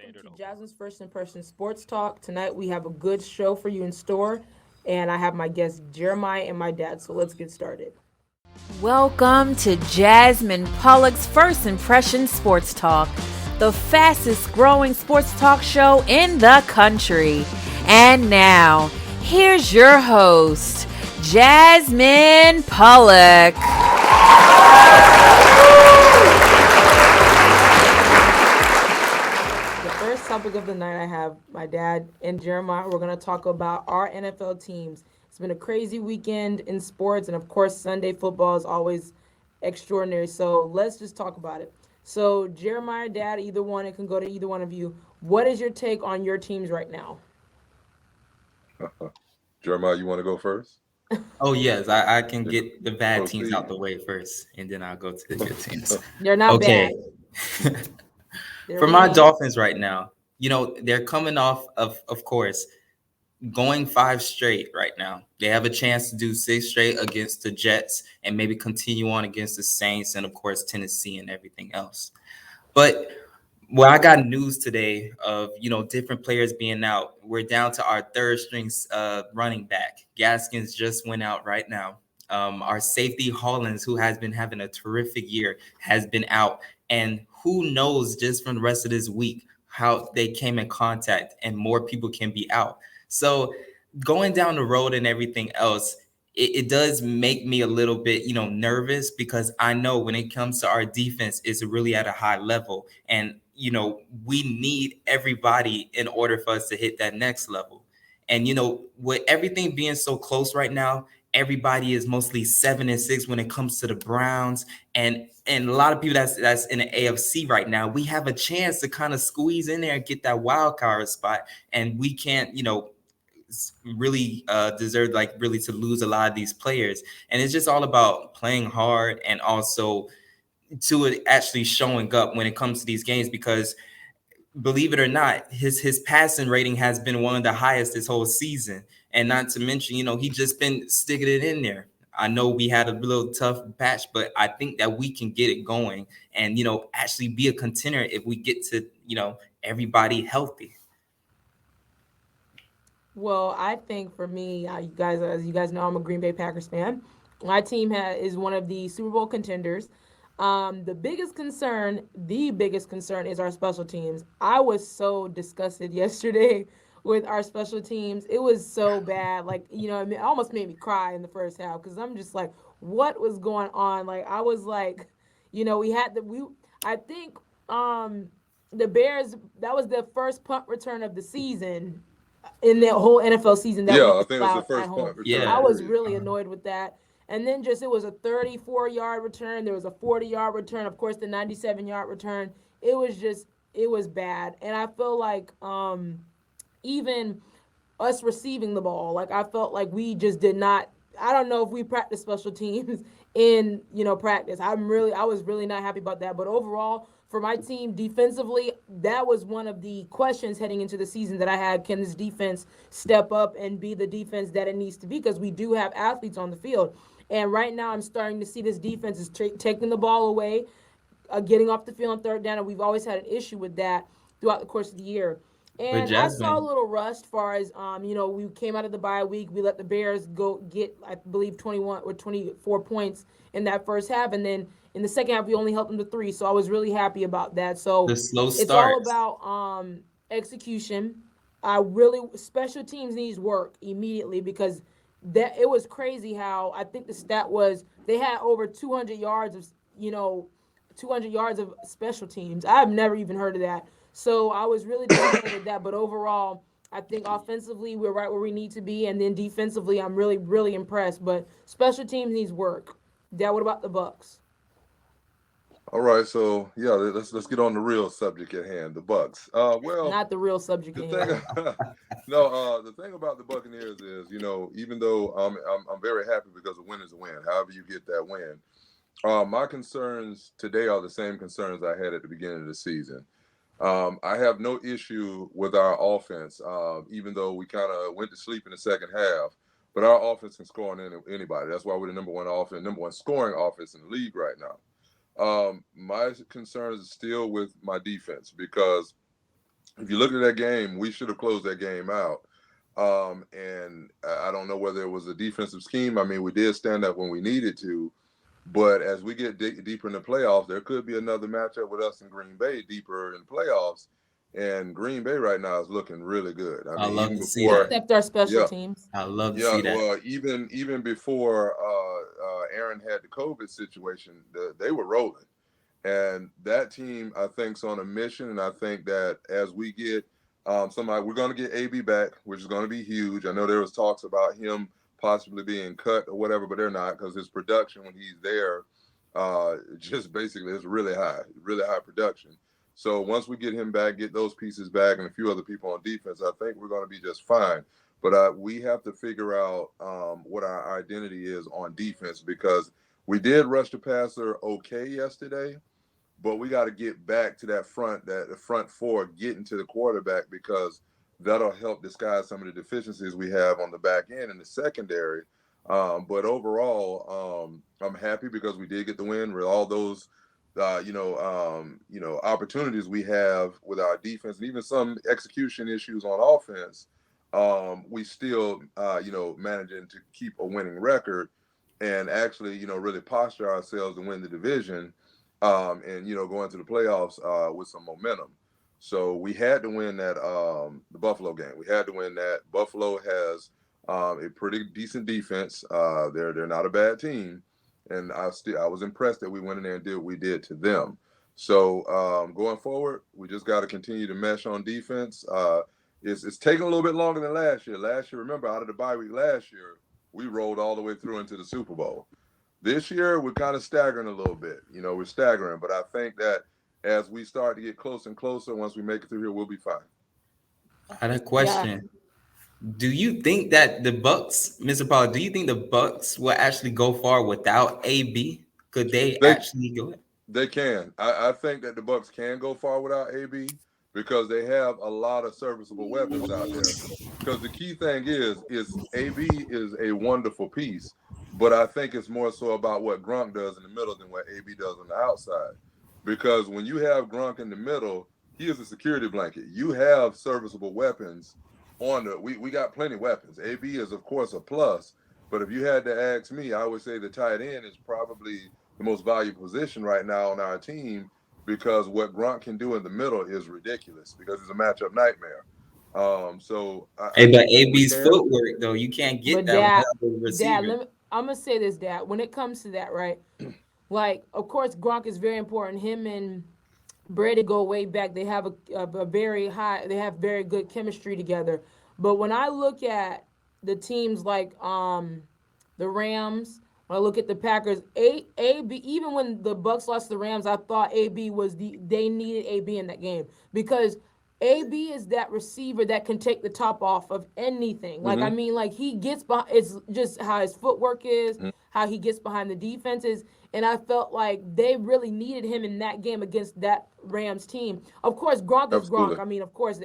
welcome to Jasmine's First Impression Sports Talk. Tonight we have a good show for you in store, and I have my guests Jeremiah and my dad. So let's get started. Welcome to Jasmine Pollock's First Impression Sports Talk, the fastest growing sports talk show in the country. And now, here's your host, Jasmine Pollock. The first topic of the night, I have my dad and Jeremiah. We're going to talk about our NFL teams. It's been a crazy weekend in sports, and of course, Sunday football is always extraordinary. So let's just talk about it. So, Jeremiah, dad, either one, it can go to either one of you. What is your take on your teams right now? Jeremiah, you want to go first? Oh yes, I can Yeah, get the bad teams out proceed. the way first, and then I'll go to the good teams. They're not bad. Okay. They're For my winning. Dolphins right now, they're coming off of course, going five straight right now. They have a chance to do six straight against the Jets and maybe continue on against the Saints and of course Tennessee and everything else. But I got news today of different players being out. We're down to our third string running back. Gaskins just went out right now. Our safety Hollins, who has been having a terrific year, has been out. And who knows just from the rest of this week how they came in contact and more people can be out. So going down the road and everything else, it does make me a little bit, nervous because I know when it comes to our defense, it's really at a high level. And, we need everybody in order for us to hit that next level. And, with everything being so close right now, everybody is mostly 7-6 when it comes to the Browns. And a lot of people that's in the AFC right now, we have a chance to kind of squeeze in there and get that wild card spot. And we can't, really deserve like really to lose a lot of these players. And it's just all about playing hard and also to it actually showing up when it comes to these games, because believe it or not, his passing rating has been one of the highest this whole season. And not to mention, he just been sticking it in there. I know we had a little tough patch, but I think that we can get it going and, actually be a contender if we get to, everybody healthy. Well, I think for me, you guys, as you guys know, I'm a Green Bay Packers fan. My team is one of the Super Bowl contenders. The biggest concern is our special teams. I was so disgusted yesterday with our special teams. It was so bad. Like, it almost made me cry in the first half because I'm just like, what was going on? Like, I was like, I think, the Bears, that was their first punt return of the season in the whole NFL season that Yeah, we I think it was the allowed at first home. punt return. I Yeah. was Period. really annoyed with that. And then just it was a 34-yard return. There was a 40-yard return. Of course, the 97-yard return. It was bad. And I feel like even us receiving the ball, like I felt like we just did not. I don't know if we practice special teams in practice. I was really not happy about that. But overall, for my team defensively, that was one of the questions heading into the season that I had. Can this defense step up and be the defense that it needs to be? Because we do have athletes on the field. And right now, I'm starting to see this defense is taking the ball away, getting off the field on third down, and we've always had an issue with that throughout the course of the year. But And I saw a Jasmine, little rust as far as we came out of the bye week. We let the Bears go get, I believe, 21 or 24 points in that first half, and then in the second half we only held them to 3. So I was really happy about that. So the slow it's all starts. about execution. I really special teams needs work immediately because that it was crazy how I think the stat was they had over 200 yards of 200 yards of special teams. I've never even heard of that. So I was really disappointed with that. But overall, I think offensively we're right where we need to be, and then defensively I'm really really impressed. But special teams needs work. Dad, what about the Bucks? All right, so yeah, let's get on the real subject at hand, the Bucks. Well, Not the real subject the at thing, hand. no, the thing about the Buccaneers is, even though I'm very happy because a win is a win. However you get that win, my concerns today are the same concerns I had at the beginning of the season. I have no issue with our offense, even though we kind of went to sleep in the second half. But our offense can score on anybody. That's why we're the number one scoring offense in the league right now. My concerns are still with my defense because if you look at that game, we should have closed that game out. And I don't know whether it was a defensive scheme. I mean, we did stand up when we needed to, but as we get deeper in the playoffs, there could be another matchup with us in Green Bay deeper in the playoffs. And Green Bay right now is looking really good. I I mean, love even to see before, that. Except our special yeah, teams. I love to yeah, see that. well, even before Aaron had the COVID situation, they were rolling. And that team, I think, is on a mission. And I think that as we get somebody, we're going to get AB back, which is going to be huge. I know there was talks about him possibly being cut or whatever, but they're not, because his production when he's there, just basically is really high production. So once we get him back, get those pieces back, and a few other people on defense, I think we're going to be just fine. But we have to figure out what our identity is on defense, because we did rush the passer okay yesterday, but we got to get back to that the front four getting to the quarterback, because that'll help disguise some of the deficiencies we have on the back end in the secondary. But overall, I'm happy because we did get the win with all those opportunities we have with our defense, and even some execution issues on offense. We still managing to keep a winning record, and actually really posture ourselves to win the division, and go into the playoffs with some momentum. So we had to win that the Buffalo game. We had to win that. Buffalo has a pretty decent defense. They're not a bad team, and I was impressed that we went in there and did what we did to them. So going forward, we just got to continue to mesh on defense. It's taking a little bit longer than last year. Last year, remember, out of the bye week last year, we rolled all the way through into the Super Bowl. This year, we're kind of staggering a little bit. We're staggering, but I think that as we start to get closer and closer, once we make it through here, we'll be fine. I had a Yeah. question. Do you think that the Bucks, Mr. Paul, do you think the Bucks will actually go far without AB? Could they They actually go? they can. I think that the Bucks can go far without AB, because they have a lot of serviceable weapons out there. Because the key thing is AB is a wonderful piece, but I think it's more so about what Gronk does in the middle than what AB does on the outside. Because when you have Gronk in the middle, he is a security blanket. You have serviceable weapons on we got plenty of weapons. AB is of course a plus, but if you had to ask me, I would say the tight end is probably the most valuable position right now on our team, because what Gronk can do in the middle is ridiculous, because it's a matchup nightmare. So I Hey, but think that we AB's can. footwork though, you can't get But that dad, without the dad, receiver. I'm gonna say this, dad. When it comes to that, right? Like, of course, Gronk is very important. Him and Brady go way back. They have a very high. They have very good chemistry together. But when I look at the teams like the Rams, when I look at the Packers, AB, even when the Bucks lost to the Rams, I thought AB was they needed AB in that game, because AB is that receiver that can take the top off of anything. Like, I Mm-hmm. mean, like, he gets behind. It's just how his footwork is, how he gets behind the defenses, and I felt like they really needed him in that game against that Rams team. Of course, Gronk is Gronk. Absolutely. I mean, of course,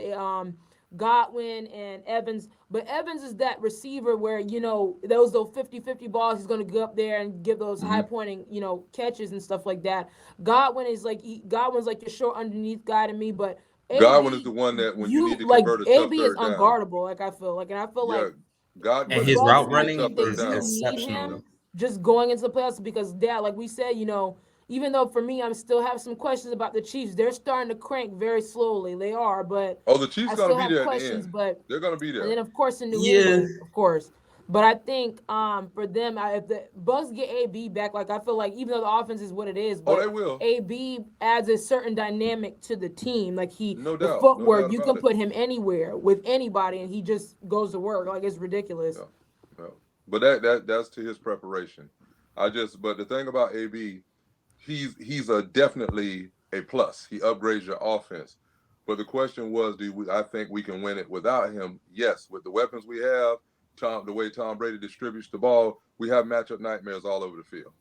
Godwin and Evans, but Evans is that receiver where those 50-50 balls, he's going to go up there and give those high Mm-hmm. pointing catches and stuff like that. Godwin is like Godwin's like your short underneath guy to me, but Godwin is AB, the one that when you need you to like convert a tough AB is third down. unguardable. Like, I feel like, and I feel Yeah, like the And Godwin his is Bucks, route is I a running tough think they third is do down. need exceptional him though. just going into the playoffs, because dad, like we said, even though for me I'm still have some questions about the Chiefs. They're starting to crank very slowly. They are, but Oh, the Chiefs I gonna still be have there at the questions. end. But They're gonna be and there. then of course in New Yeah. England, of course. But I think for them, if the Bucks get AB back, like I feel like even though the offense is what it is, Oh, they but will. AB adds a certain dynamic to the team. Like No the doubt. No footwork, doubt you about can it. put him anywhere with anybody, and he just goes to work. Like, it's ridiculous. Yeah. Yeah. But that's to his preparation. But the thing about AB, he's a definitely a plus. He upgrades your offense. But the question was, I think we can win it without him? Yes, with the weapons we have, the way Tom Brady distributes the ball, we have matchup nightmares all over the field.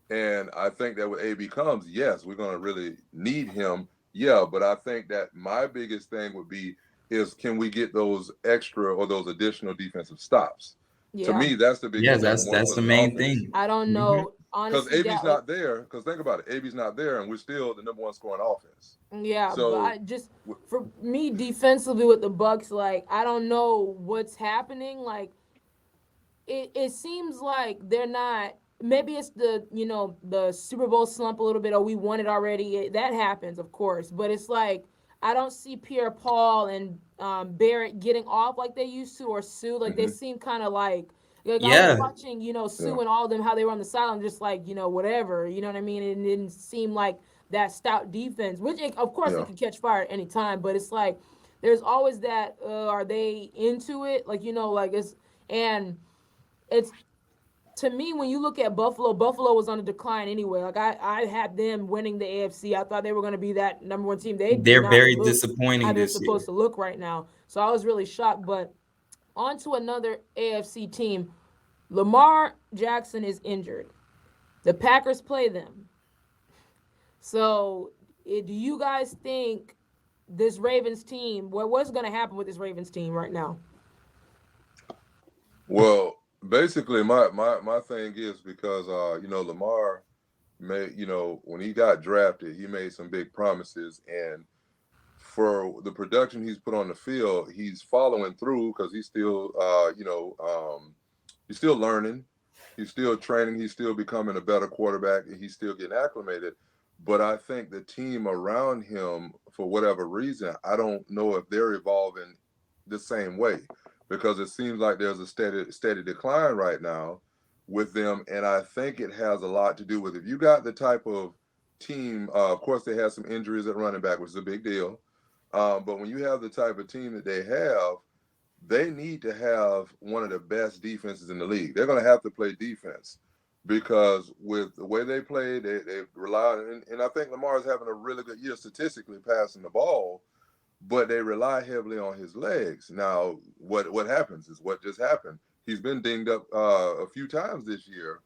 And I think that with AB comes, yes, we're going to really need him. Yeah, but I think that my biggest thing would be is, can we get those extra or those additional defensive stops? To Yeah. me, that's the Yeah, biggest thing that's more that's so the than main offense. thing. I don't Hmm. know. because honestly, AB's that like not there. Because think about it, AB's not there, and we're still the number one scoring offense. yeah, but So I just for me defensively with the Bucks, like I don't know what's happening. Like it seems like they're not. Maybe it's the the Super Bowl slump a little bit. Oh, we won it already. That happens, of course. But it's like I don't see Pierre Paul and Barrett getting off like they used to, or Sue. Like they mhm, seem kind of like I was Yeah, watching, yeah, Sue and all of them how they were on the sideline, just like whatever. You know what I mean? It didn't seem like that stout defense, which of course it yeah. could catch fire at any time. But it's like there's always that. Are they into it? Like like and it's to me, when you look at Buffalo, Buffalo was on a decline anyway. Like I had them winning the AFC. I thought they were going to be that number one team. They do they're not very look how disappointing they're this year. supposed to look right now. So I was really shocked. But on to another AFC team. Lamar Jackson is injured. The Packers play them. So do you guys think this Ravens team? What's going to happen with this Ravens team right now? Well, basically, my thing is because Lamar made when he got drafted, he made some big promises, and for the production he's put on the field, he's following through because he's still he's still learning, he's still training, he's still becoming a better quarterback, and he's still getting acclimated. But I think the team around him, for whatever reason, I don't know if they're evolving the same way because it seems like there's a steady decline right now with them, and I think it has a lot to do with if you got the type of team. Of course, they had some injuries at running back, which is a big deal. But when you have the type of team that they need to have one of the best defenses in the league. They're going to have to play defense because with the way they play, they rely on, and I think Lamar is having a really good year statistically passing the ball, but they rely heavily on his legs. Now, what happens is what just happened. He's been dinged up a few times this year,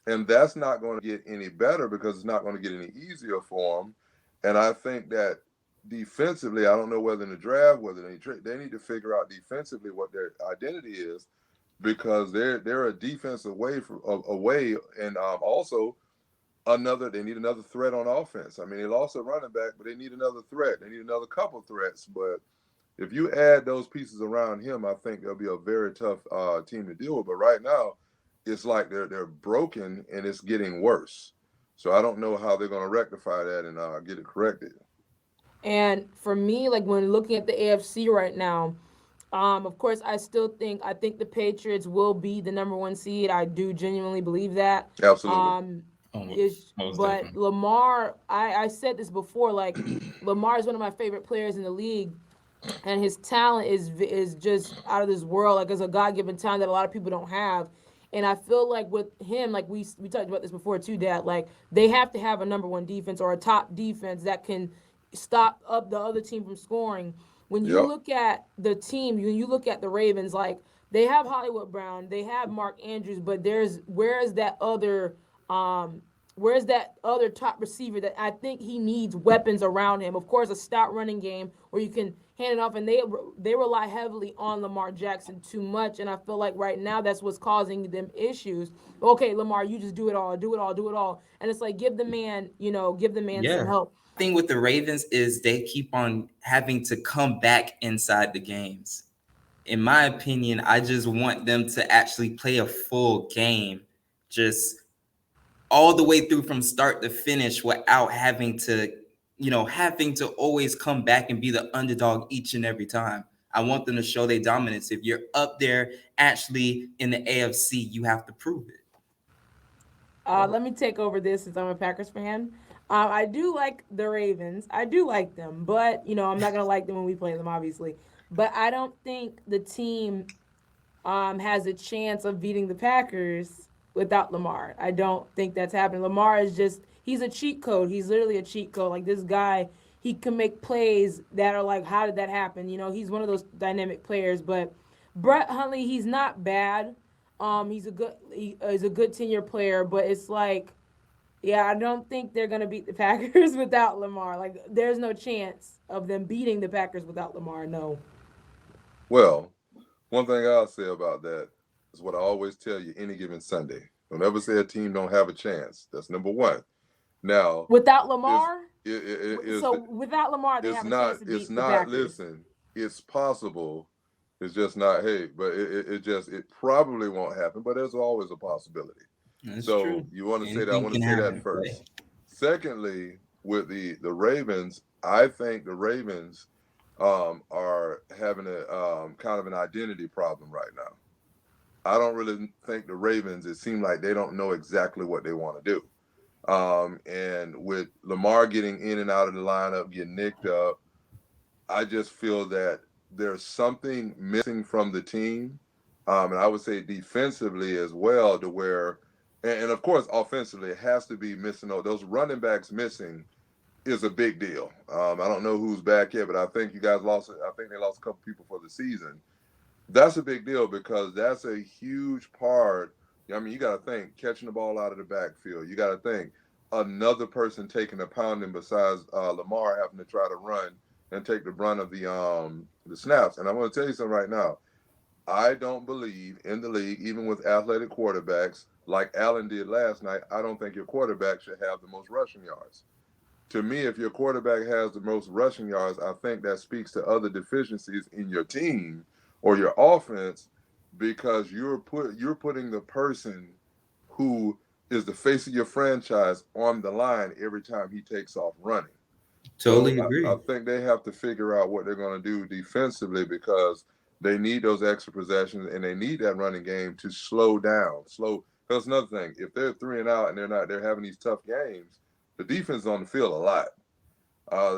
and that's not going to get any better because it's not going to get any easier for him. And I think that defensively, I don't know whether in the draft, whether they need to figure out defensively what their identity is because they're a defense away, and also they need another threat on offense. I mean, they lost a running back, but they need another threat. They need another couple threats. But if you add those pieces around him, I think they'll be a very tough team to deal with. But right now, it's like they're broken and it's getting worse. So I don't know how they're going to rectify that and get it corrected. And for me, like when looking at the AFC right now, of course, I think the Patriots will be the number one seed. I do genuinely believe that. Absolutely. Um, Almost, is most but definitely. Lamar, I said this before. Like Lamar is one of my favorite players in the league, and his talent is just out of this world. Like it's a God given talent that a lot of people don't have. And I feel like with him, like we talked about this before too, Dad. Like they have to have a number one defense or a top defense that can stop up the other team from scoring. When you Yep. look at the team, when you look at the Ravens, like they have Hollywood Brown, they have Mark Andrews, but um where's that other top receiver that I think he needs weapons around him? Of course, a stout running game where you can hand it off, and they rely heavily on Lamar Jackson too much, and I feel like right now that's what's causing them issues. Okay, Lamar, you just do it all, do it all, do it all, and it's like give the man some Yeah. help. Thing with the Ravens is they keep on having to come back inside the games. In my opinion, I just want them to actually play a full game, just all the way through from start to finish without having to always come back and be the underdog each and every time. I want them to show their dominance. If you're up there actually in the AFC, you have to prove it. Let me take over this since I'm a Packers fan. I do like the Ravens. I do like them, but I'm not gonna like them when we play them, obviously. But I don't think the team has a chance of beating the Packers without Lamar. I don't think that's happening. Lamar is he's a cheat code. He's literally a cheat code. Like this guy, he can make plays that are like, how did that happen? He's one of those dynamic players. But Brett Hundley, he's not bad. He's a good tenure player, but it's like, yeah, I don't think they're gonna beat the Packers without Lamar. Like, there's no chance of them beating the Packers without Lamar. No. Well, one thing I'll say about that is what I always tell you any given Sunday. Don't ever say a team don't have a chance. That's number one. Now, Without is Lamar, is so without Lamar, they it's have a chance not to it's beat the not Packers. listen, it's possible. It's just not, hey, but it just it probably won't happen, but there's always a possibility. That's true. So you want to say that, I Anything want to can say that happen. Right. first. Secondly, with the Ravens, I think the Ravens are having a kind of an identity problem right now. I don't really think the Ravens, it seems like they don't know exactly what they want to do. And with Lamar getting in and out of the lineup, getting nicked up, I just feel that there's something missing from the team. And I would say defensively as well, to where, and of course, offensively, it has to be missing. Those running backs missing is a big deal. I don't know who's back yet, but I think you guys lost, I think they lost a couple people for the season. That's a big deal because that's a huge part. I mean, you got to think catching the ball out of the backfield. You got to think another person taking a pounding besides Lamar having to try to run and take the brunt of the snaps. And I'm going to tell you something right now. I don't believe in the league, even with athletic quarterbacks like Allen did last night. I don't think your quarterback should have the most rushing yards. To me, if your quarterback has the most rushing yards, I think that speaks to other deficiencies in your team or your offense, because you're putting the person who is the face of your franchise on the line every time he takes off running. So Totally I agree. think they have to figure out what they're going to do defensively, because they need those extra possessions and they need that running game to slow down. Slow. Because another thing, if they're 3-and-out and they're having these tough games, the defense is on the field a lot,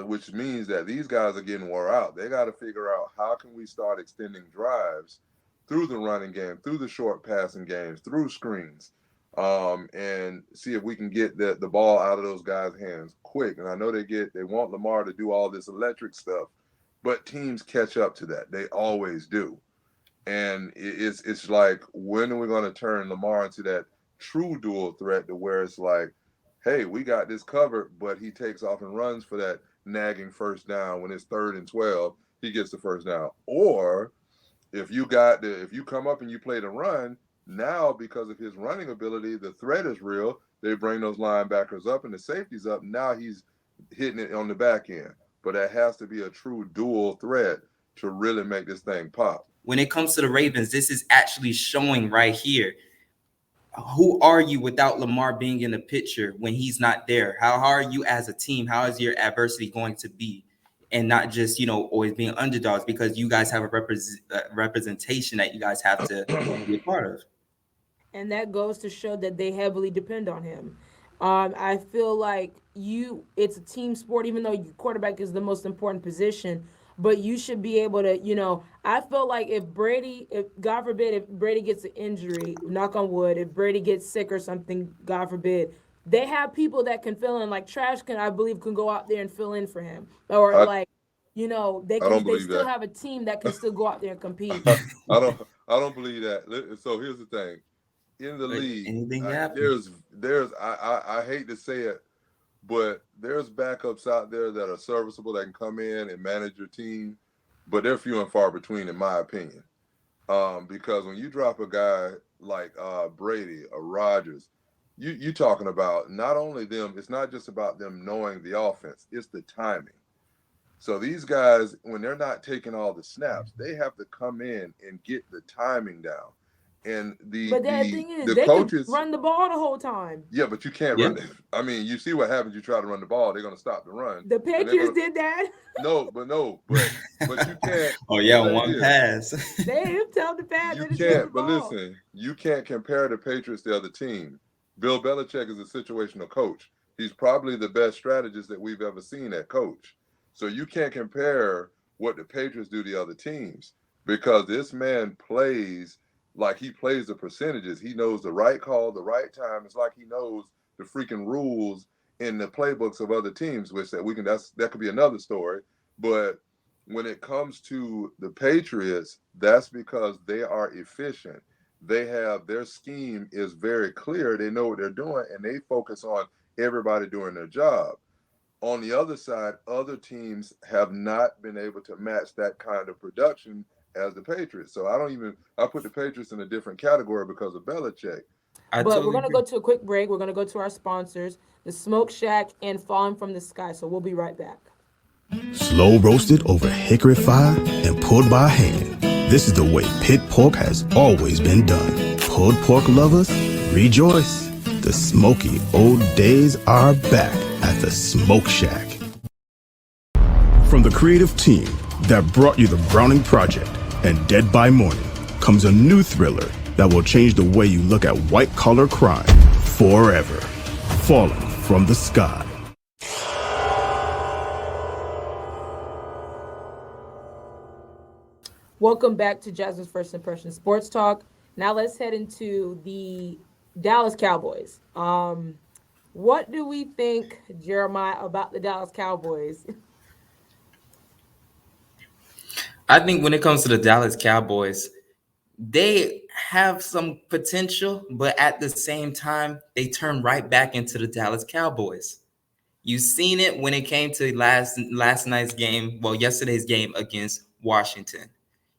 which means that these guys are getting wore out. They got to figure out how can we start extending drives through the running game, through the short passing games, through screens, and see if we can get the ball out of those guys' hands quick. And I know they want Lamar to do all this electric stuff, but teams catch up to that. They always do. And it's like, when are we going to turn Lamar into that true dual threat, to where it's like, hey, we got this covered, but he takes off and runs for that nagging first down when it's 3rd and 12, he gets the first down. Or if you come up and you play the run, now because of his running ability, the threat is real. They bring those linebackers up and the safeties up. Now he's hitting it on the back end. But that has to be a true dual threat to really make this thing pop. When it comes to the Ravens, this is actually showing right here. Who are you without Lamar being in the picture when he's not there? How are you as a team? How is your adversity going to be? And not just, always being underdogs, because you guys have a representation that you guys have to be a part of. And that goes to show that they heavily depend on him. I feel like it's a team sport, even though your quarterback is the most important position. But you should be able to, I feel like if God forbid, if Brady gets an injury, knock on wood, if Brady gets sick or something, God forbid, they have people that can fill in. Like Trash can, I believe, can go out there and fill in for him, or I like, I don't they believe still that. have a team that can still go out there and compete. I don't believe that. So here's the thing. In the But league, anything can happen. there's I hate to say it, but there's backups out there that are serviceable, that can come in and manage your team, but they're few and far between, in my opinion. Because when you drop a guy like Brady or Rodgers, you talking about not only them. It's not just about them knowing the offense; it's the timing. So these guys, when they're not taking all the snaps, they have to come in and get the timing down. And But the thing is, the they could coaches, run the ball the whole time. yeah, but you can't Yeah. run. I mean, you see what happens. You try to run the ball, they're going to stop the run, The and they're Patriots going to did that. no, but you can't. Oh The yeah, thing one is, pass. They him tell the pass, you they just run the can't. But ball. listen, you can't compare the Patriots to the other team. Bill Belichick is a situational coach. He's probably the best strategist that we've ever seen at coach. So you can't compare what the Patriots do to the other teams, because this man plays like he plays the percentages. He knows the right call, the right time. It's like he knows the freaking rules in the playbooks of other teams, which that could be another story. But when it comes to the Patriots, that's because they are efficient. They have their scheme is very clear. They know what they're doing, and they focus on everybody doing their job. On the other side, other teams have not been able to match that kind of production as the Patriots. So I put the Patriots in a different category because of Belichick. I But we're totally going to agree. go to a quick break. We're going to go to our sponsors, the Smoke Shack and Falling from the Sky. So we'll be right back. Slow roasted over hickory fire and pulled by hand. This is the way pit pork has always been done. Pulled pork lovers, rejoice. The smoky old days are back at the Smoke Shack. From the creative team that brought you the Browning Project and Dead by Morning comes a new thriller that will change the way you look at white-collar crime forever. Falling from the Sky. Welcome back to Jasmine's First Impression Sports Talk. Now let's head into the Dallas Cowboys. What do we think, Jeremiah, about the Dallas Cowboys? I think when it comes to the Dallas Cowboys, they have some potential, but at the same time, they turn right back into the Dallas Cowboys. You've seen it when it came to last night's game, well, yesterday's game against Washington.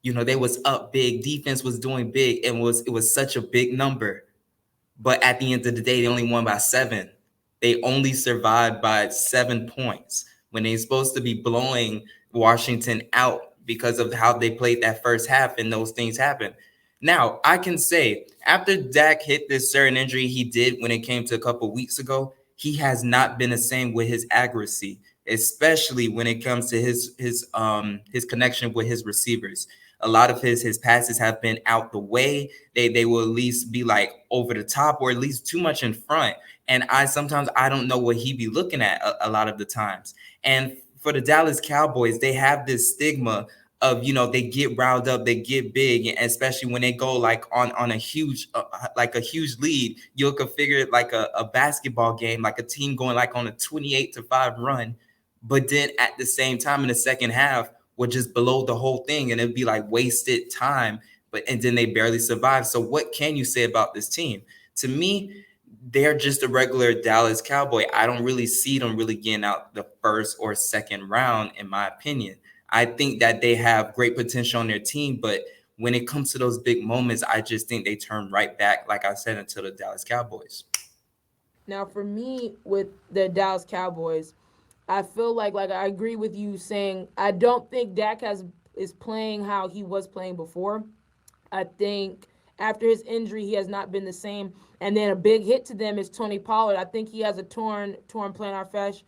You know, they was up big, defense was doing big, and it was such a big number. But at the end of the day, they only won by 7. They only survived by 7 points when they're supposed to be blowing Washington out because of how they played that first half, and those things happen. Now, I can say after Dak hit this certain injury he did when it came to a couple weeks ago, he has not been the same with his accuracy, especially when it comes to his connection with his receivers. A lot of his passes have been out the way. They will at least be like over the top or at least too much in front. And I don't know what he be looking at a lot of the times. And for the Dallas Cowboys, they have this stigma of, you know, they get riled up, they get big, and especially when they go like on a huge like a huge lead. You'll configure it like a basketball game, like a team going like on a 28-5 run, but then at the same time in the second half would just blow the whole thing, and it'd be like wasted time. But and then they barely survive. So what can you say about this team? To me, they're just a regular Dallas Cowboy. I don't really see them really getting out the first or second round, in my opinion. I think that they have great potential on their team, but when it comes to those big moments, I just think they turn right back, like I said, into the Dallas Cowboys. Now, for me, with the Dallas Cowboys, I feel like I agree with you saying I don't think Dak is playing how he was playing before. I think after his injury, he has not been the same. And then a big hit to them is Tony Pollard. I think he has a torn plantar fascia,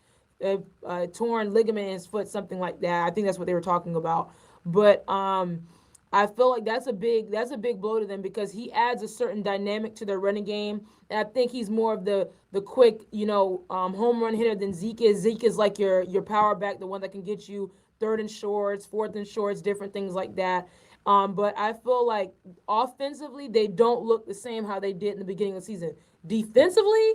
torn ligament in his foot, something like that. I think that's what they were talking about. But I feel like that's a big blow to them because he adds a certain dynamic to their running game, and I think he's more of the quick, home run hitter than Zeke is. Zeke is like your power back, the one that can get you third and shorts, fourth and shorts, different things like that. But I feel like offensively they don't look the same how they did in the beginning of the season. Defensively,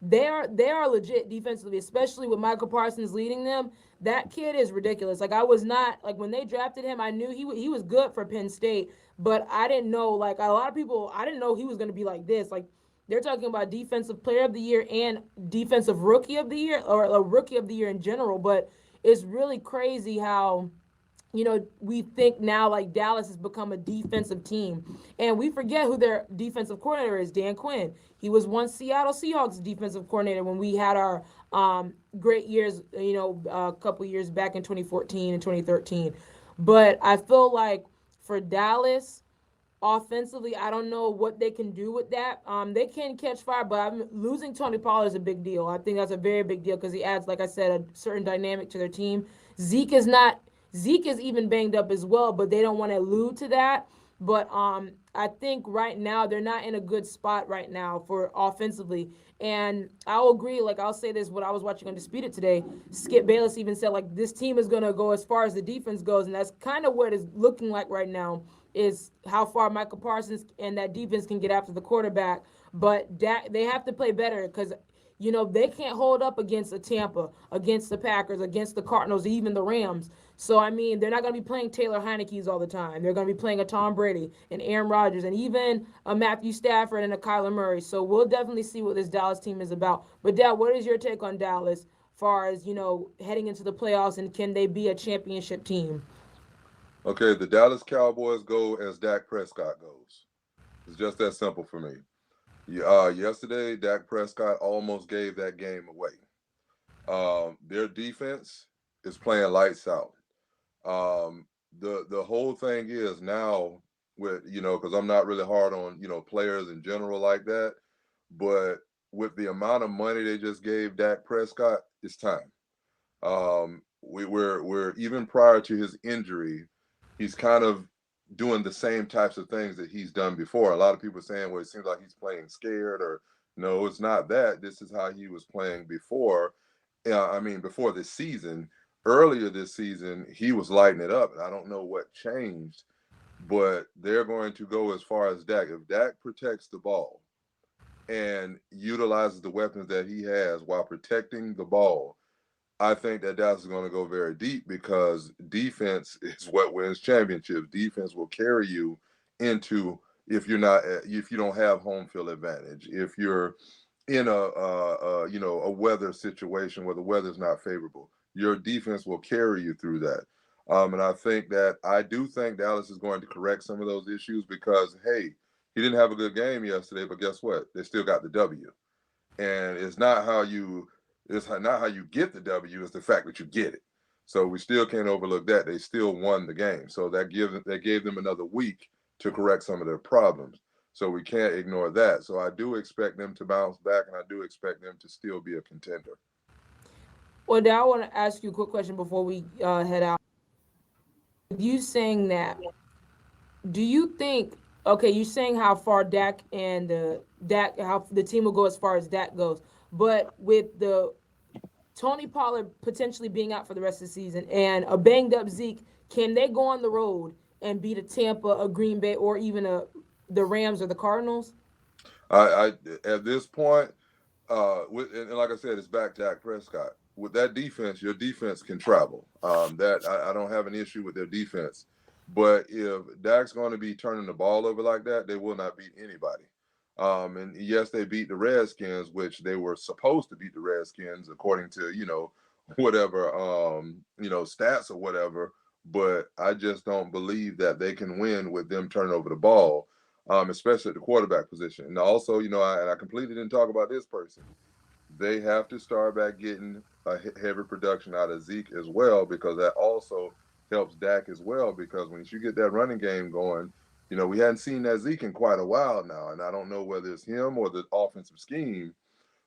they are legit defensively, especially with Michael Parsons leading them. That kid is ridiculous. Like I was not like when they drafted him, I knew he was good for Penn State, but I didn't know like a lot of people. I didn't know he was going to be like this. Like they're talking about defensive player of the year and defensive rookie of the year or a rookie of the year in general. But it's really crazy how we think now like Dallas has become a defensive team. And we forget who their defensive coordinator is, Dan Quinn. He was once Seattle Seahawks defensive coordinator when we had our great years, a couple years back in 2014 and 2013. But I feel like for Dallas, offensively, I don't know what they can do with that. They can catch fire, but losing Tony Pollard is a big deal. I think that's a very big deal because he adds, like I said, a certain dynamic to their team. Zeke is not. Zeke is even banged up as well, but they don't want to allude to that. But I think right now they're not in a good spot right now for offensively. And I'll agree. Like I'll say this: what I was watching Undisputed today, Skip Bayless even said like this team is gonna go as far as the defense goes, and that's kind of what it's looking like right now. Is how far Michael Parsons and that defense can get after the quarterback. But they have to play better because they can't hold up against a Tampa, against the Packers, against the Cardinals, even the Rams. So, I mean, they're not going to be playing Taylor Heineke's all the time. They're going to be playing a Tom Brady and Aaron Rodgers and even a Matthew Stafford and a Kyler Murray. So we'll definitely see what this Dallas team is about. But, Dad, what is your take on Dallas as far as, heading into the playoffs, and can they be a championship team? Okay, the Dallas Cowboys go as Dak Prescott goes. It's just that simple for me. Yesterday, Dak Prescott almost gave that game away. Their defense is playing lights out. Um, the whole thing is now with because I'm not really hard on players in general like that, but with the amount of money they just gave Dak Prescott, it's time. We're even prior to his injury, he's kind of doing the same types of things that he's done before. A lot of people are saying, well, it seems like he's playing scared, or no, it's not that. This is how he was playing before. I mean, before this season, earlier this season, he was lighting it up. And I don't know what changed, but they're going to go as far as Dak. If Dak protects the ball and utilizes the weapons that he has while protecting the ball, I think that Dallas is going to go very deep because defense is what wins championships. Defense will carry you into if you don't have home field advantage. If you're in a weather situation where the weather's not favorable, your defense will carry you through that. And I do think Dallas is going to correct some of those issues because hey, he didn't have a good game yesterday, but guess what? They still got the W. And it's not how you get the W, it's the fact that you get it. So we still can't overlook that. They still won the game. So that gave them another week to correct some of their problems. So we can't ignore that. So I do expect them to bounce back, and I do expect them to still be a contender. Well, now I want to ask you a quick question before we head out. You saying that, do you think? Okay, you saying how far Dak and Dak, how the team will go as far as Dak goes, but with the Tony Pollard potentially being out for the rest of the season and a banged up Zeke, can they go on the road and beat a Tampa, a Green Bay, or even the Rams or the Cardinals? I at this point, and like I said, it's back to Dak Prescott. With that defense, your defense can travel. That I don't have an issue with their defense, but if Dak's going to be turning the ball over like that, they will not beat anybody. And yes, they beat the Redskins, which they were supposed to beat the Redskins according to whatever stats or whatever. But I just don't believe that they can win with them turning over the ball, especially at the quarterback position. And also, I completely didn't talk about this person. They have to start back getting a heavy production out of Zeke as well, because that also helps Dak as well. Because when you get that running game going, we hadn't seen that Zeke in quite a while now, and I don't know whether it's him or the offensive scheme,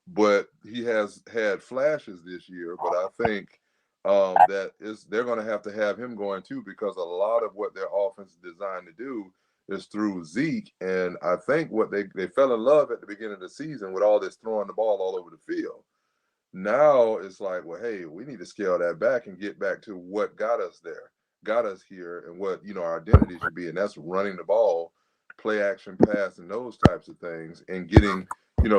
but he has had flashes this year. But I think they're going to have him going too, because a lot of what their offense is designed to do is through Zeke. And I think what they fell in love at the beginning of the season with all this throwing the ball all over the field. Now it's like, well, hey, we need to scale that back and get back to what got us there, got us here, and what our identity should be, and that's running the ball, play action pass, and those types of things, and getting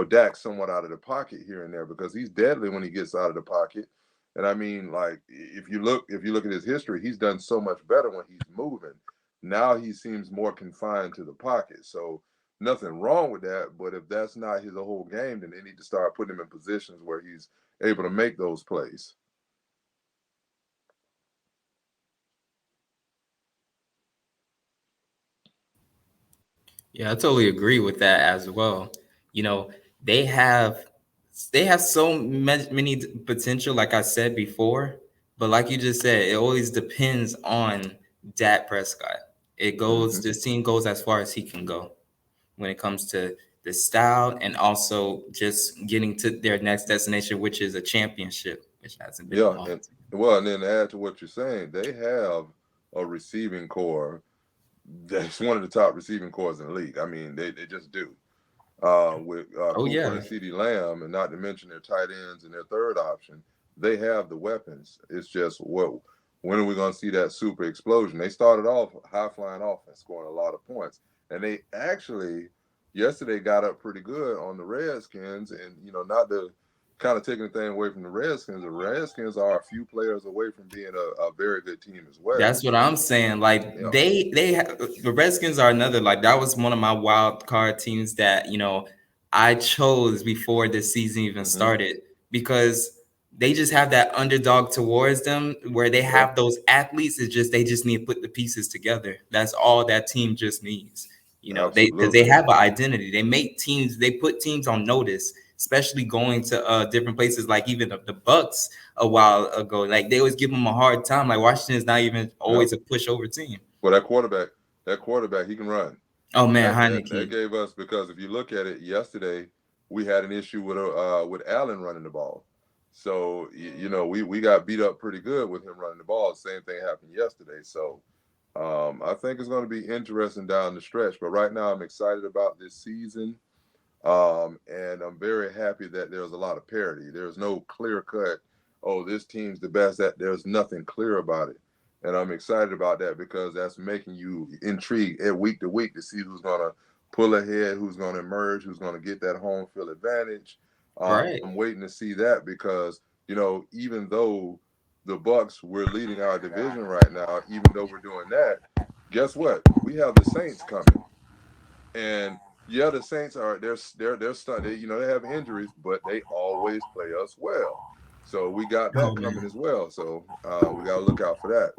Dak somewhat out of the pocket here and there, because he's deadly when he gets out of the pocket. And I mean, like if you look at his history, he's done so much better when he's moving. Now he seems more confined to the pocket. So nothing wrong with that, but if that's not his whole game, then they need to start putting him in positions where he's able to make those plays. Yeah, I totally agree with that as well. You know, they have they have so many potential, like I said before, but like you just said, it always depends on Dak Prescott. Mm-hmm. This team goes as far as he can go when it comes to the style and also just getting to their next destination, which is a championship, which hasn't been a Yeah, long and time. well, and then to add to what you're saying, they have a receiving core that's one of the top receiving cores in the league. I mean, they just do. With Oh Cooper yeah, and CD Lamb, and not to mention their tight ends and their third option, they have the weapons. It's just when are we going to see that super explosion? They started off high flying offense, scoring a lot of points, and they actually yesterday got up pretty good on the Redskins. And not to kind of take anything away from the Redskins are a few players away from being a very good team as well. that's what I'm saying. Like Yeah. the Redskins are another, like that was one of my wild card teams that I chose before this season even Mm-hmm. started because they just have that underdog towards them where they Yeah. have those athletes. It's just they just need to put the pieces together. That's all that team just needs. You know, because they Absolutely. have an identity. They make teams. They put teams on notice, especially going to different places. Like even the Bucks a while ago, like they always give them a hard time. Like Washington is not even Yep. always a pushover team. Well, that quarterback, he can run. Oh man, That Heineke. gave us, because if you look at it yesterday, we had an issue with Allen running the ball. So we got beat up pretty good with him running the ball. Same thing happened yesterday. So I think it's going to be interesting down the stretch. But right now, I'm excited about this season. And I'm very happy that there's a lot of parity. There's no clear cut, oh, this team's the best. That there's nothing clear about it. And I'm excited about that because that's making you intrigued at week to week to see who's gonna pull ahead, who's gonna emerge, who's gonna get that home field advantage. Right. I'm waiting to see that because even though the Bucks we're leading our division right now, even though we're doing that, guess what? We have the Saints coming, and yeah, the Saints are they have injuries, but they always play us well. So we got Oh that coming man. as well. So we got to look out for that.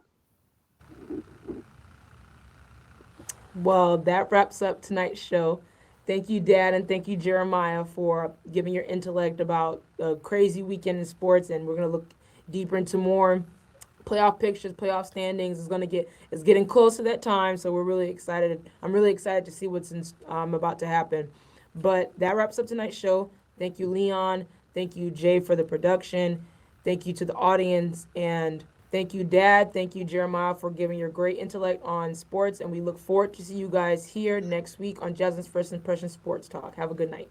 Well, that wraps up tonight's show. Thank you, Dad, and thank you, Jeremiah, for giving your intellect about a crazy weekend in sports. And we're gonna look deeper into more playoff pictures, playoff standings. It's getting close to that time, so we're really excited. I'm really excited to see what's about to happen. But that wraps up tonight's show. Thank you, Leon. Thank you, Jay, for the production. Thank you to the audience, and thank you, Dad. Thank you, Jeremiah, for giving your great intellect on sports. And we look forward to see you guys here next week on Jasmine's First Impression Sports Talk. Have a good night.